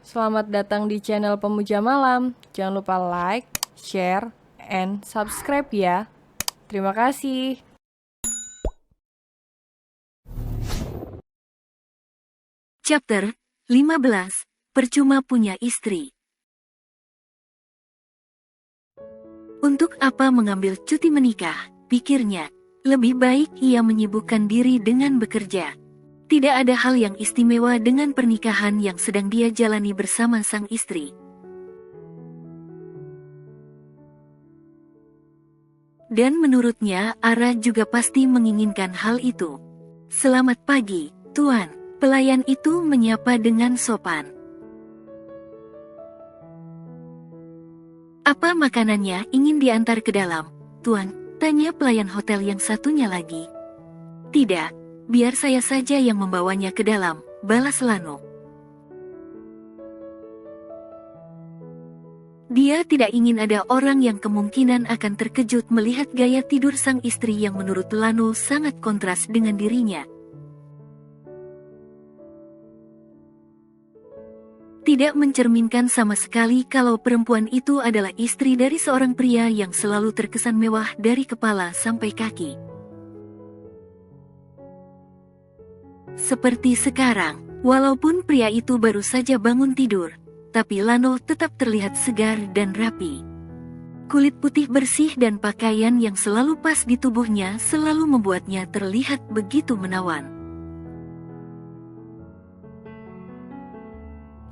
Selamat datang di channel Pemuja Malam. Jangan lupa like, share, and subscribe ya. Terima kasih. Chapter 15. Percuma punya istri. Untuk apa mengambil cuti menikah, pikirnya. Lebih baik ia menyibukkan diri dengan bekerja. Tidak ada hal yang istimewa dengan pernikahan yang sedang dia jalani bersama sang istri. Dan menurutnya, Ara juga pasti menginginkan hal itu. Selamat pagi, Tuan. Pelayan itu menyapa dengan sopan. Apa makanannya ingin diantar ke dalam, Tuan? Tanya pelayan hotel yang satunya lagi. Tidak, biar saya saja yang membawanya ke dalam, balas Lano. Dia tidak ingin ada orang yang kemungkinan akan terkejut melihat gaya tidur sang istri yang menurut Lano sangat kontras dengan dirinya. Tidak mencerminkan sama sekali kalau perempuan itu adalah istri dari seorang pria yang selalu terkesan mewah dari kepala sampai kaki. Seperti sekarang, walaupun pria itu baru saja bangun tidur, tapi Lano tetap terlihat segar dan rapi. Kulit putih bersih dan pakaian yang selalu pas di tubuhnya selalu membuatnya terlihat begitu menawan.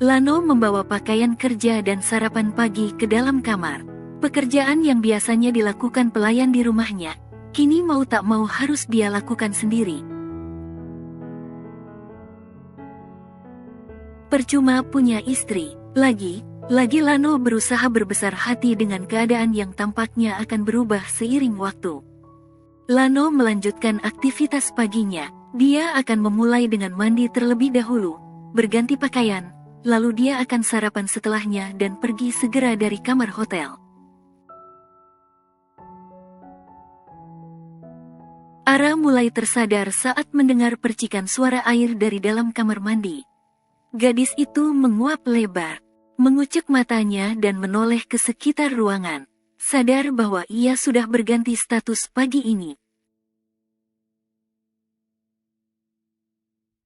Lano membawa pakaian kerja dan sarapan pagi ke dalam kamar. Pekerjaan yang biasanya dilakukan pelayan di rumahnya, kini mau tak mau harus dia lakukan sendiri. Percuma punya istri. Lagi Lano berusaha berbesar hati dengan keadaan yang tampaknya akan berubah seiring waktu. Lano melanjutkan aktivitas paginya. Dia akan memulai dengan mandi terlebih dahulu, berganti pakaian, lalu dia akan sarapan setelahnya dan pergi segera dari kamar hotel. Ara mulai tersadar saat mendengar percikan suara air dari dalam kamar mandi. Gadis itu menguap lebar, mengucek matanya dan menoleh ke sekitar ruangan, sadar bahwa ia sudah berganti status pagi ini.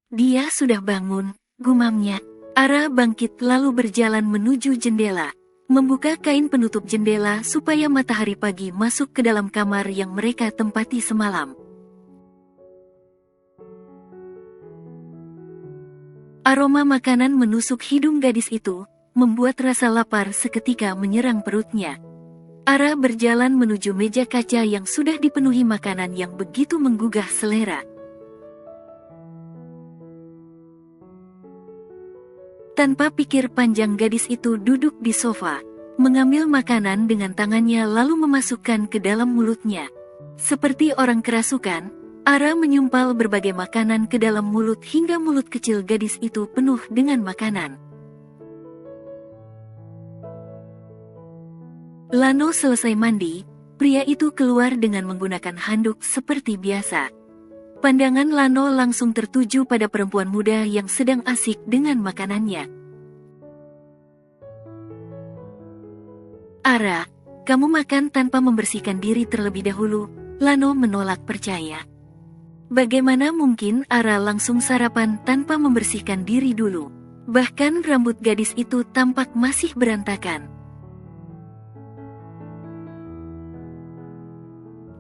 Dia sudah bangun, gumamnya. Ara bangkit lalu berjalan menuju jendela, membuka kain penutup jendela supaya matahari pagi masuk ke dalam kamar yang mereka tempati semalam. Aroma makanan menusuk hidung gadis itu, membuat rasa lapar seketika menyerang perutnya. Ara berjalan menuju meja kaca yang sudah dipenuhi makanan yang begitu menggugah selera. Tanpa pikir panjang gadis itu duduk di sofa, mengambil makanan dengan tangannya lalu memasukkan ke dalam mulutnya. Seperti orang kerasukan, Ara menyumpal berbagai makanan ke dalam mulut hingga mulut kecil gadis itu penuh dengan makanan. Lano selesai mandi, pria itu keluar dengan menggunakan handuk seperti biasa. Pandangan Lano langsung tertuju pada perempuan muda yang sedang asik dengan makanannya. Ara, kamu makan tanpa membersihkan diri terlebih dahulu, Lano menolak percaya. Bagaimana mungkin Ara langsung sarapan tanpa membersihkan diri dulu? Bahkan rambut gadis itu tampak masih berantakan.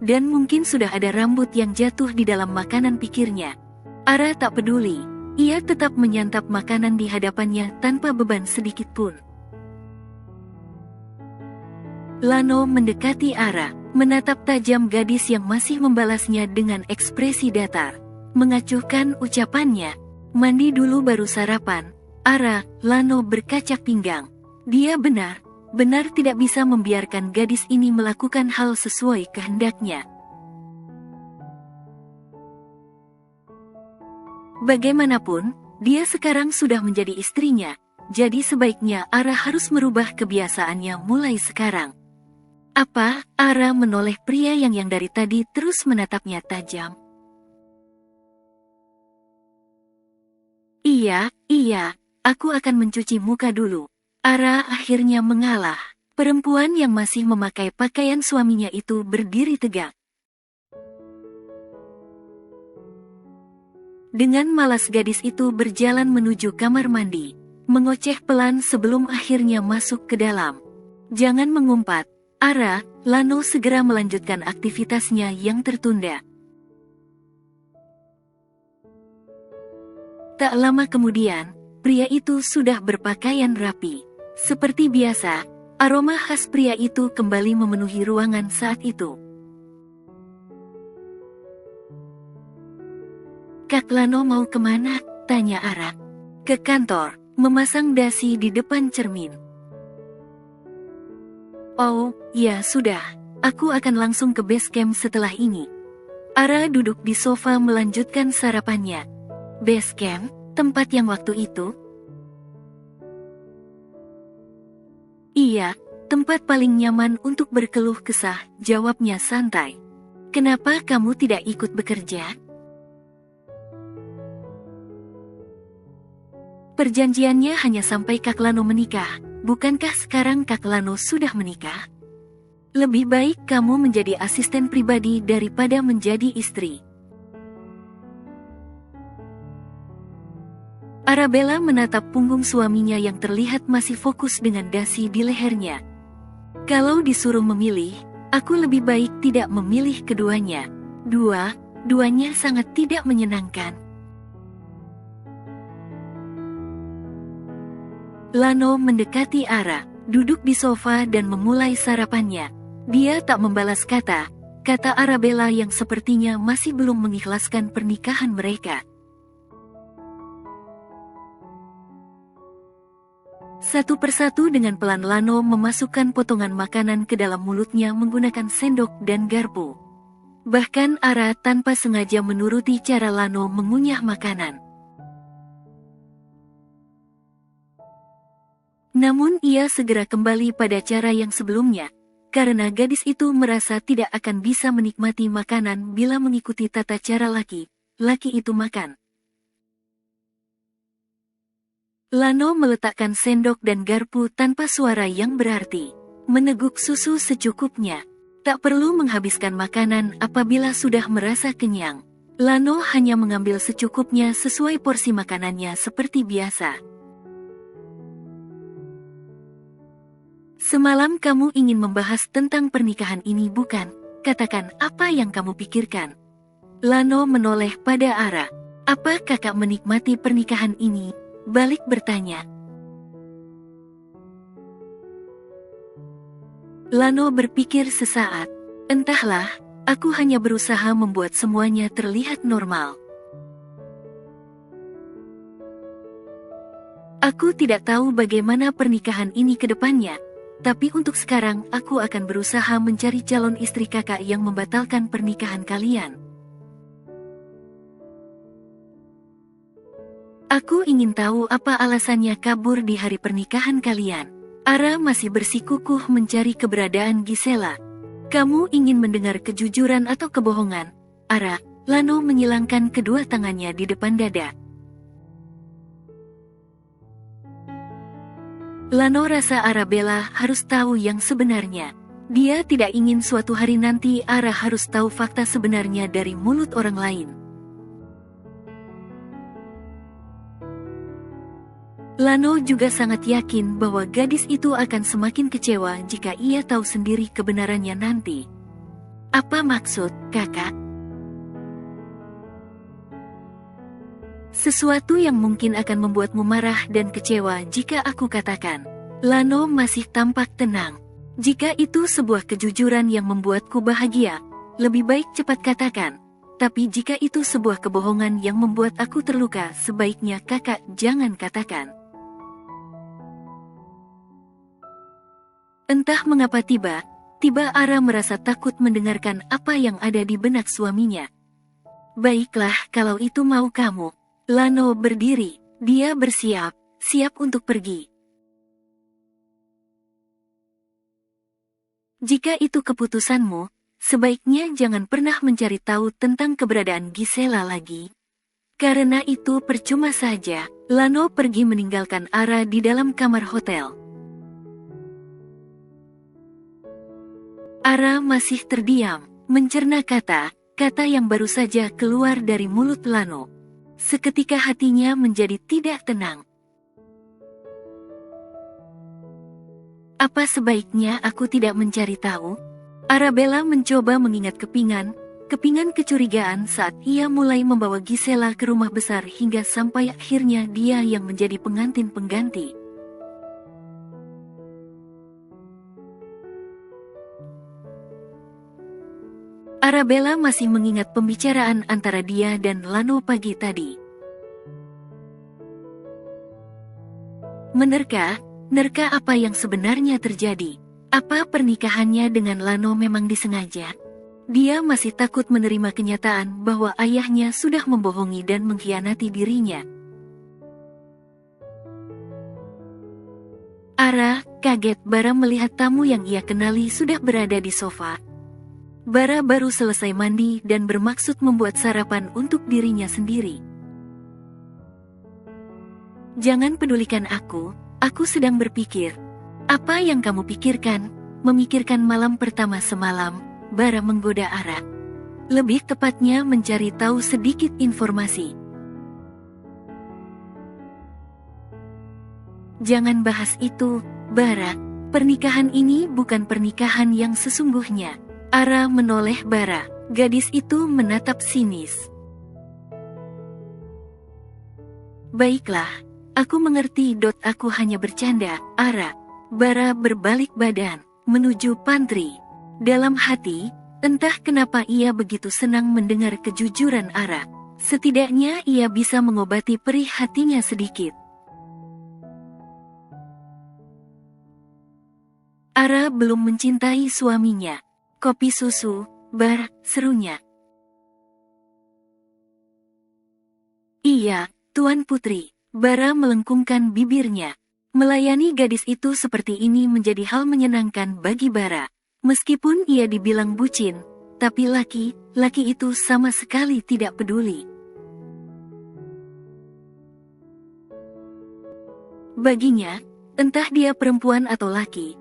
Dan mungkin sudah ada rambut yang jatuh di dalam makanan, pikirnya. Ara tak peduli, ia tetap menyantap makanan di hadapannya tanpa beban sedikit pun. Lano mendekati Ara, menatap tajam gadis yang masih membalasnya dengan ekspresi datar. Mengacuhkan ucapannya, mandi dulu baru sarapan. Ara, Lano berkacak pinggang. Dia benar tidak bisa membiarkan gadis ini melakukan hal sesuai kehendaknya. Bagaimanapun, dia sekarang sudah menjadi istrinya, jadi sebaiknya Ara harus merubah kebiasaannya mulai sekarang. Apa? Ara menoleh pria yang dari tadi terus menatapnya tajam. Iya, aku akan mencuci muka dulu. Ara akhirnya mengalah. Perempuan yang masih memakai pakaian suaminya itu berdiri tegak. Dengan malas gadis itu berjalan menuju kamar mandi, mengoceh pelan sebelum akhirnya masuk ke dalam. Jangan mengumpat, Ara. Lano segera melanjutkan aktivitasnya yang tertunda. Tak lama kemudian, pria itu sudah berpakaian rapi. Seperti biasa, aroma khas pria itu kembali memenuhi ruangan saat itu. "Kak Lano mau kemana?" tanya Ara. "Ke kantor, memasang dasi di depan cermin." "Oh, ya sudah, aku akan langsung ke base camp setelah ini." Ara duduk di sofa melanjutkan sarapannya. Base camp, tempat yang waktu itu? "Iya, tempat paling nyaman untuk berkeluh kesah," jawabnya santai. "Kenapa kamu tidak ikut bekerja?" "Perjanjiannya hanya sampai Kak Lano menikah. Bukankah sekarang Kak Lano sudah menikah? Lebih baik kamu menjadi asisten pribadi daripada menjadi istri." Arabella menatap punggung suaminya yang terlihat masih fokus dengan dasi di lehernya. "Kalau disuruh memilih, aku lebih baik tidak memilih keduanya. Duanya sangat tidak menyenangkan." Lano mendekati Ara, duduk di sofa dan memulai sarapannya. Dia tak membalas kata Arabella yang sepertinya masih belum mengikhlaskan pernikahan mereka. Satu persatu dengan pelan Lano memasukkan potongan makanan ke dalam mulutnya menggunakan sendok dan garpu. Bahkan Ara tanpa sengaja menuruti cara Lano mengunyah makanan. Namun ia segera kembali pada cara yang sebelumnya, karena gadis itu merasa tidak akan bisa menikmati makanan bila mengikuti tata cara laki itu makan. Lano meletakkan sendok dan garpu tanpa suara yang berarti, meneguk susu secukupnya. Tak perlu menghabiskan makanan apabila sudah merasa kenyang. Lano hanya mengambil secukupnya sesuai porsi makanannya seperti biasa. "Semalam kamu ingin membahas tentang pernikahan ini bukan? Katakan apa yang kamu pikirkan." Lano menoleh pada Ara. "Apa kakak menikmati pernikahan ini?" balik bertanya. Lano berpikir sesaat. "Entahlah, aku hanya berusaha membuat semuanya terlihat normal." "Aku tidak tahu bagaimana pernikahan ini ke depannya. Tapi untuk sekarang aku akan berusaha mencari calon istri kakak yang membatalkan pernikahan kalian. Aku ingin tahu apa alasannya kabur di hari pernikahan kalian." Ara masih bersikukuh mencari keberadaan Gisela. "Kamu ingin mendengar kejujuran atau kebohongan, Ara?" Lano menyilangkan kedua tangannya di depan dada. Lano rasa Arabella harus tahu yang sebenarnya. Dia tidak ingin suatu hari nanti Ara harus tahu fakta sebenarnya dari mulut orang lain. Lano juga sangat yakin bahwa gadis itu akan semakin kecewa jika ia tahu sendiri kebenarannya nanti. "Apa maksud, kakak?" "Sesuatu yang mungkin akan membuatmu marah dan kecewa jika aku katakan." Lano masih tampak tenang. "Jika itu sebuah kejujuran yang membuatku bahagia, lebih baik cepat katakan. Tapi jika itu sebuah kebohongan yang membuat aku terluka, sebaiknya kakak jangan katakan." Entah mengapa tiba-tiba Ara merasa takut mendengarkan apa yang ada di benak suaminya. "Baiklah kalau itu mau kamu." Lano berdiri, dia siap untuk pergi. "Jika itu keputusanmu, sebaiknya jangan pernah mencari tahu tentang keberadaan Gisela lagi. Karena itu percuma saja." Lano pergi meninggalkan Ara di dalam kamar hotel. Ara masih terdiam, mencerna kata-kata yang baru saja keluar dari mulut Lano. Seketika hatinya menjadi tidak tenang. Apa sebaiknya aku tidak mencari tahu? Arabella mencoba mengingat kepingan kecurigaan saat ia mulai membawa Gisela ke rumah besar hingga sampai akhirnya dia yang menjadi pengantin pengganti. Arabella masih mengingat pembicaraan antara dia dan Lano pagi tadi. Menerka apa yang sebenarnya terjadi? Apa pernikahannya dengan Lano memang disengaja? Dia masih takut menerima kenyataan bahwa ayahnya sudah membohongi dan mengkhianati dirinya. Ara kaget Bara melihat tamu yang ia kenali sudah berada di sofa. Bara baru selesai mandi dan bermaksud membuat sarapan untuk dirinya sendiri. Jangan pedulikan aku sedang berpikir. Apa yang kamu pikirkan? Memikirkan malam pertama semalam, Bara menggoda Ara. Lebih tepatnya mencari tahu sedikit informasi. Jangan bahas itu, Bara. Pernikahan ini bukan pernikahan yang sesungguhnya. Ara menoleh Bara. Gadis itu menatap sinis. Baiklah, aku mengerti. Aku hanya bercanda, Ara. Bara berbalik badan, menuju pantry. Dalam hati, entah kenapa ia begitu senang mendengar kejujuran Ara. Setidaknya ia bisa mengobati perih hatinya sedikit. Ara belum mencintai suaminya. Kopi susu, Bar, serunya. Iya, Tuan Putri. Bara melengkungkan bibirnya. Melayani gadis itu seperti ini menjadi hal menyenangkan bagi Bara. Meskipun ia dibilang bucin, tapi laki itu sama sekali tidak peduli. Baginya, entah dia perempuan atau laki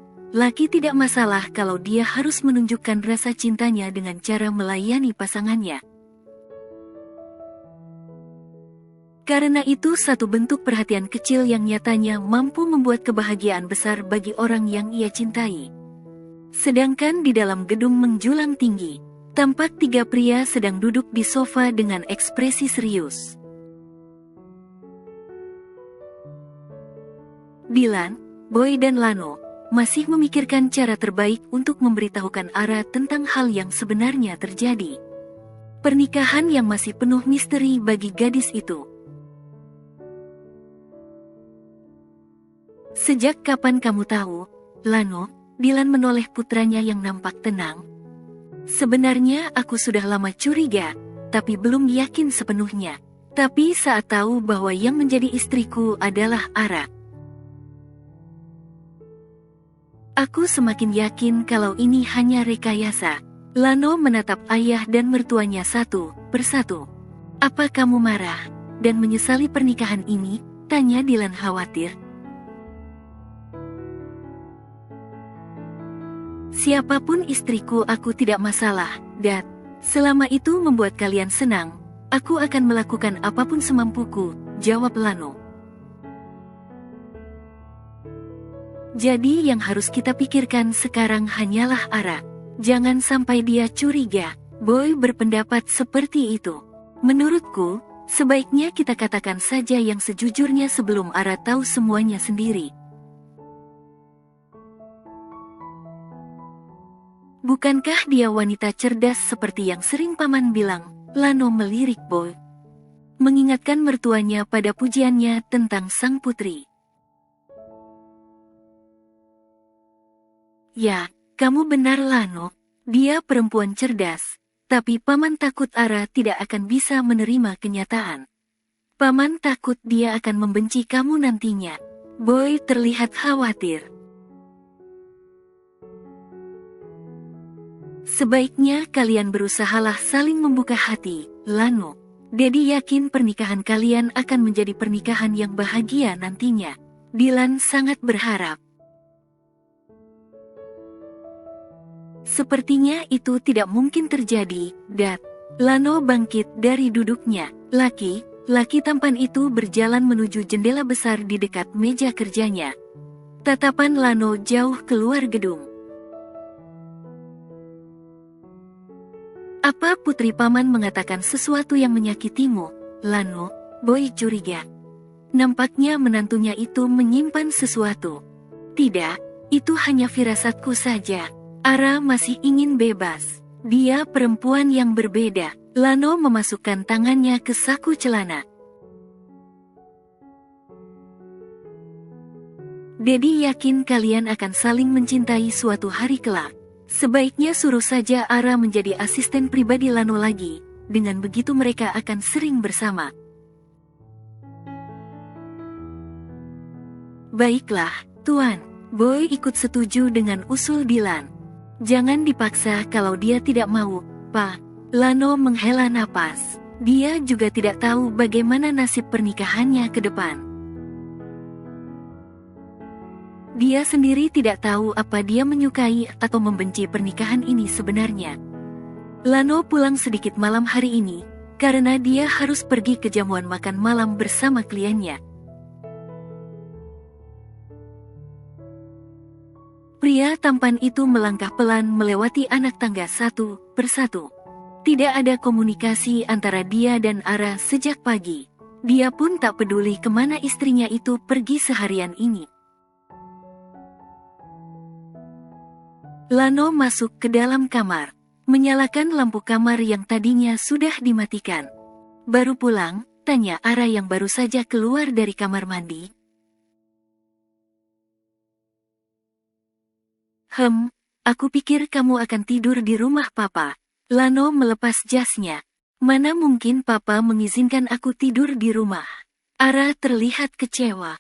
tidak masalah kalau dia harus menunjukkan rasa cintanya dengan cara melayani pasangannya. Karena itu satu bentuk perhatian kecil yang nyatanya mampu membuat kebahagiaan besar bagi orang yang ia cintai. Sedangkan di dalam gedung menjulang tinggi, tampak tiga pria sedang duduk di sofa dengan ekspresi serius. Dylan, Boy dan Lano masih memikirkan cara terbaik untuk memberitahukan Ara tentang hal yang sebenarnya terjadi. Pernikahan yang masih penuh misteri bagi gadis itu. Sejak kapan kamu tahu, Lano? Dylan menoleh putranya yang nampak tenang. Sebenarnya aku sudah lama curiga, tapi belum yakin sepenuhnya. Tapi saat tahu bahwa yang menjadi istriku adalah Ara, aku semakin yakin kalau ini hanya rekayasa. Lano menatap ayah dan mertuanya satu persatu. Apa kamu marah dan menyesali pernikahan ini? Tanya Dylan khawatir. Siapapun istriku aku tidak masalah, Dad. Selama itu membuat kalian senang, aku akan melakukan apapun semampuku, jawab Lano. Jadi yang harus kita pikirkan sekarang hanyalah Ara. Jangan sampai dia curiga. Boy berpendapat seperti itu. Menurutku, sebaiknya kita katakan saja yang sejujurnya sebelum Ara tahu semuanya sendiri. Bukankah dia wanita cerdas seperti yang sering paman bilang? Lano melirik Boy, mengingatkan mertuanya pada pujiannya tentang sang putri. Ya, kamu benar Lano. Dia perempuan cerdas. Tapi paman takut Ara tidak akan bisa menerima kenyataan. Paman takut dia akan membenci kamu nantinya. Boy terlihat khawatir. Sebaiknya kalian berusahalah saling membuka hati, Lano. Daddy yakin pernikahan kalian akan menjadi pernikahan yang bahagia nantinya. Dylan sangat berharap. Sepertinya itu tidak mungkin terjadi, Dad. Lano bangkit dari duduknya. Laki tampan itu berjalan menuju jendela besar di dekat meja kerjanya. Tatapan Lano jauh keluar gedung. Apa putri paman mengatakan sesuatu yang menyakitimu, Lano? Boy curiga. Nampaknya menantunya itu menyimpan sesuatu. Tidak, itu hanya firasatku saja. Ara masih ingin bebas. Dia perempuan yang berbeda. Lano memasukkan tangannya ke saku celana. Daddy yakin kalian akan saling mencintai suatu hari kelak. Sebaiknya suruh saja Ara menjadi asisten pribadi Lano lagi. Dengan begitu mereka akan sering bersama. Baiklah, Tuan. Boy ikut setuju dengan usul Dylan. Jangan dipaksa kalau dia tidak mau, Pak. Lano menghela napas. Dia juga tidak tahu bagaimana nasib pernikahannya ke depan. Dia sendiri tidak tahu apa dia menyukai atau membenci pernikahan ini sebenarnya. Lano pulang sedikit malam hari ini, karena dia harus pergi ke jamuan makan malam bersama kliennya. Pria tampan itu melangkah pelan melewati anak tangga satu persatu. Tidak ada komunikasi antara dia dan Ara sejak pagi. Dia pun tak peduli kemana istrinya itu pergi seharian ini. Lano masuk ke dalam kamar, menyalakan lampu kamar yang tadinya sudah dimatikan. Baru pulang, tanya Ara yang baru saja keluar dari kamar mandi. Aku pikir kamu akan tidur di rumah Papa. Lano melepas jasnya. Mana mungkin Papa mengizinkan aku tidur di rumah. Ara terlihat kecewa.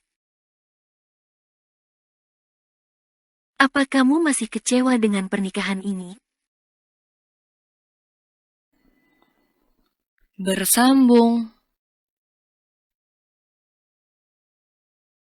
Apa kamu masih kecewa dengan pernikahan ini? Bersambung.